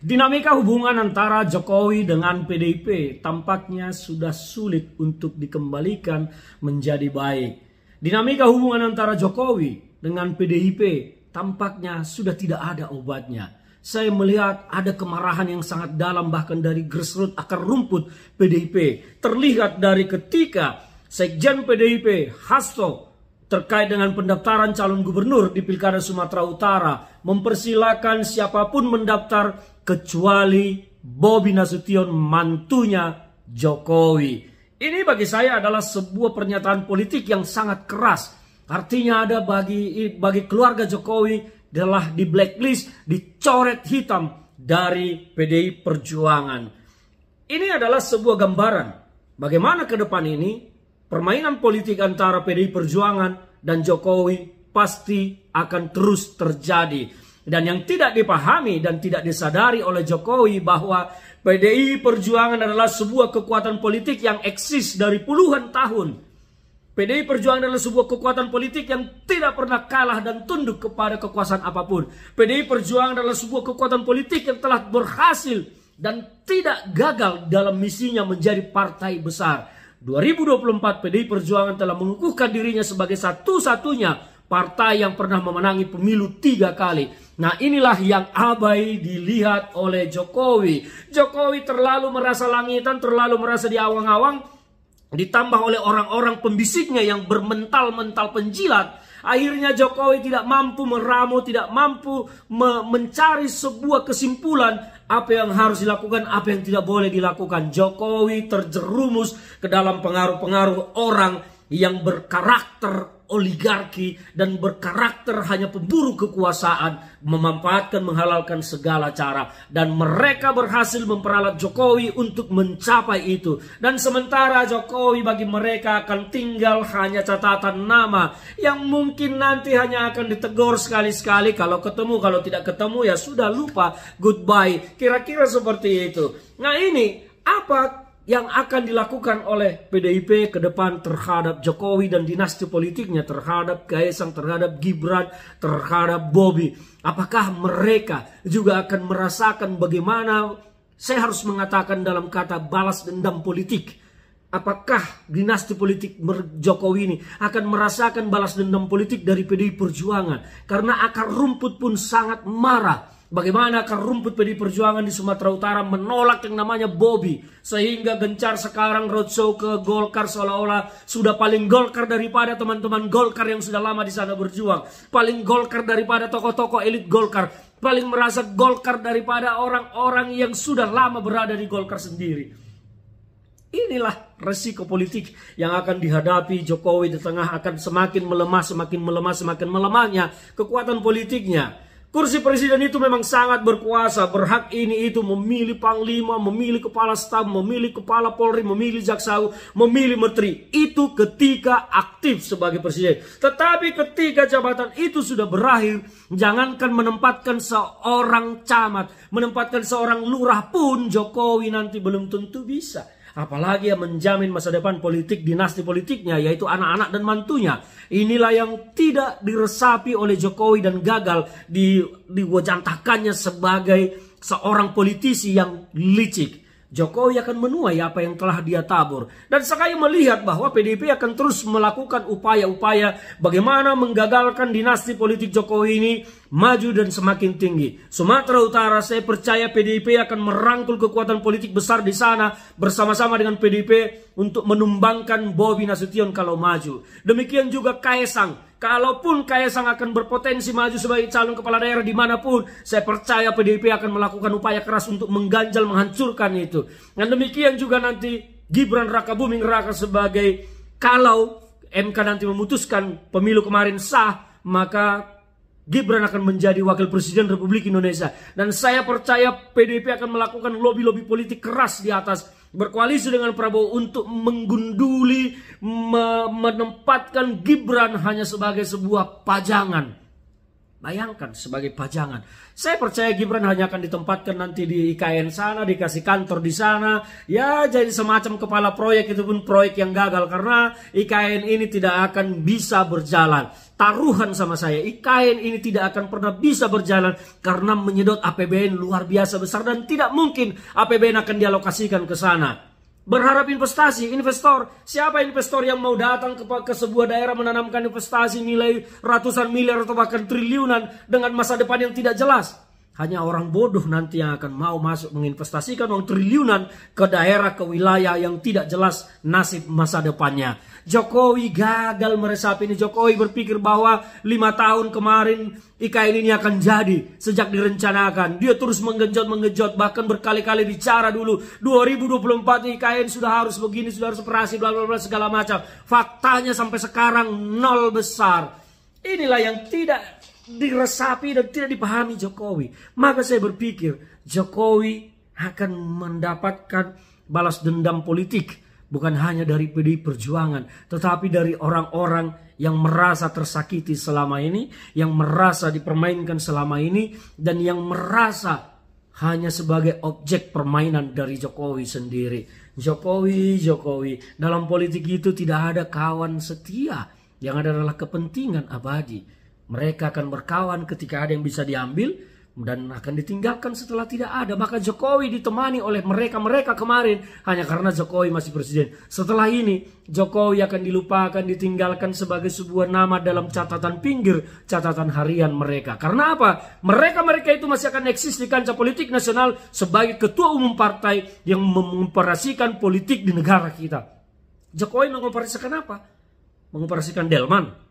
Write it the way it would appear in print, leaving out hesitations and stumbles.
Dinamika hubungan antara Jokowi dengan PDIP tampaknya sudah sulit untuk dikembalikan menjadi baik. Dinamika hubungan antara Jokowi dengan PDIP tampaknya sudah tidak ada obatnya. Saya melihat ada kemarahan yang sangat dalam bahkan dari grassroots akar rumput PDIP. Terlihat dari ketika Sekjen PDIP Hasto terkait dengan pendaftaran calon gubernur di Pilkada Sumatera Utara mempersilahkan siapapun mendaftar kecuali Bobi Nasution, mantunya Jokowi. Ini bagi saya adalah sebuah pernyataan politik yang sangat keras. Artinya ada bagi keluarga Jokowi adalah di blacklist, dicoret hitam dari PDI Perjuangan. Ini adalah sebuah gambaran bagaimana ke depan ini permainan politik antara PDI Perjuangan dan Jokowi pasti akan terus terjadi. Dan yang tidak dipahami dan tidak disadari oleh Jokowi bahwa PDI Perjuangan adalah sebuah kekuatan politik yang eksis dari puluhan tahun. PDI Perjuangan adalah sebuah kekuatan politik yang tidak pernah kalah dan tunduk kepada kekuasaan apapun. PDI Perjuangan adalah sebuah kekuatan politik yang telah berhasil dan tidak gagal dalam misinya menjadi partai besar. 2024 PDI Perjuangan telah mengukuhkan dirinya sebagai satu-satunya partai yang pernah memenangi pemilu 3 kali. Nah, inilah yang abai dilihat oleh Jokowi. Jokowi terlalu merasa langitan, terlalu merasa di awang-awang, ditambah oleh orang-orang pembisiknya yang bermental-mental penjilat. Akhirnya Jokowi tidak mampu meramu, tidak mampu mencari sebuah kesimpulan apa yang harus dilakukan, apa yang tidak boleh dilakukan. Jokowi terjerumus ke dalam pengaruh-pengaruh orang yang berkarakter oligarki dan berkarakter hanya pemburu kekuasaan, memanfaatkan, menghalalkan segala cara, dan mereka berhasil memperalat Jokowi untuk mencapai itu. Dan sementara Jokowi bagi mereka akan tinggal hanya catatan nama yang mungkin nanti hanya akan ditegur sekali-sekali kalau ketemu, kalau tidak ketemu ya sudah lupa, goodbye, kira-kira seperti itu. Nah, ini apa yang akan dilakukan oleh PDIP ke depan terhadap Jokowi dan dinasti politiknya, terhadap Kaesang, terhadap Gibran, terhadap Bobi? Apakah mereka juga akan merasakan bagaimana, saya harus mengatakan dalam kata, balas dendam politik? Apakah dinasti politik Jokowi ini akan merasakan balas dendam politik dari PDI Perjuangan? Karena akar rumput pun sangat marah. Bagaimana akar rumput PDI Perjuangan di Sumatera Utara menolak yang namanya Bobi, sehingga gencar sekarang roadshow ke Golkar seolah-olah sudah paling Golkar daripada teman-teman Golkar yang sudah lama di sana berjuang, paling Golkar daripada tokoh-tokoh elit Golkar, paling merasa Golkar daripada orang-orang yang sudah lama berada di Golkar sendiri. Inilah resiko politik yang akan dihadapi Jokowi di tengah akan semakin melemah, semakin melemahnya kekuatan politiknya. Kursi presiden itu memang sangat berkuasa, berhak ini itu memilih panglima, memilih kepala staf, memilih kepala Polri, memilih jaksa, memilih menteri. Itu ketika aktif sebagai presiden. Tetapi ketika jabatan itu sudah berakhir, jangankan menempatkan seorang camat, menempatkan seorang lurah pun Jokowi nanti belum tentu bisa. Apalagi yang menjamin masa depan politik dinasti politiknya, yaitu anak-anak dan mantunya. Inilah yang tidak diresapi oleh Jokowi dan gagal diwajantahkannya sebagai seorang politisi yang licik. Jokowi akan menuai apa yang telah dia tabur. Dan saya melihat bahwa PDIP akan terus melakukan upaya-upaya bagaimana menggagalkan dinasti politik Jokowi ini maju dan semakin tinggi. Sumatera Utara, saya percaya PDIP akan merangkul kekuatan politik besar di sana bersama-sama dengan PDIP untuk menumbangkan Bobi Nasution kalau maju. Demikian juga Kaesang. Kalaupun Kaesang akan berpotensi maju sebagai calon kepala daerah dimanapun, saya percaya PDIP akan melakukan upaya keras untuk mengganjal, menghancurkan itu. Dan demikian juga nanti Gibran Rakabuming Raka sebagai, kalau MK nanti memutuskan pemilu kemarin sah, maka Gibran akan menjadi wakil presiden Republik Indonesia. Dan saya percaya PDIP akan melakukan lobby-lobby politik keras di atas, berkoalisi dengan Prabowo untuk menggunduli, menempatkan Gibran hanya sebagai sebuah pajangan. Bayangkan, sebagai pajangan. Saya percaya Gibran hanya akan ditempatkan nanti di IKN sana, dikasih kantor di sana. Ya, jadi semacam kepala proyek, itu pun proyek yang gagal karena IKN ini tidak akan bisa berjalan. taruhan sama saya, IKN ini tidak akan pernah bisa berjalan karena menyedot APBN luar biasa besar dan tidak mungkin APBN akan dialokasikan ke sana. Berharap investasi, investor. Siapa investor yang mau datang ke sebuah daerah menanamkan investasi nilai ratusan miliar atau bahkan triliunan dengan masa depan yang tidak jelas? Hanya orang bodoh nanti yang akan mau masuk menginvestasikan uang triliunan ke daerah, ke wilayah yang tidak jelas nasib masa depannya. Jokowi gagal meresapi ini. Jokowi berpikir bahwa 5 tahun kemarin IKN ini akan jadi sejak direncanakan. Dia terus menggenjot, bahkan berkali-kali bicara dulu 2024 IKN sudah harus begini, sudah harus operasi, bla bla bla segala macam. Faktanya sampai sekarang nol besar. Inilah yang tidak diresapi dan tidak dipahami Jokowi. Maka saya berpikir Jokowi akan mendapatkan balas dendam politik, bukan hanya dari PDI Perjuangan, tetapi dari orang-orang yang merasa tersakiti selama ini, yang merasa dipermainkan selama ini, dan yang merasa hanya sebagai objek permainan dari Jokowi sendiri. Jokowi, dalam politik itu tidak ada kawan setia, yang ada adalah kepentingan abadi. Mereka akan berkawan ketika ada yang bisa diambil dan akan ditinggalkan setelah tidak ada. Maka Jokowi ditemani oleh mereka kemarin hanya karena Jokowi masih presiden. Setelah ini Jokowi akan dilupakan, ditinggalkan sebagai sebuah nama dalam catatan pinggir, catatan harian mereka. Karena apa? Mereka itu masih akan eksis di kancah politik nasional sebagai ketua umum partai yang mengoperasikan politik di negara kita. Jokowi mengoperasikan apa? Mengoperasikan delman.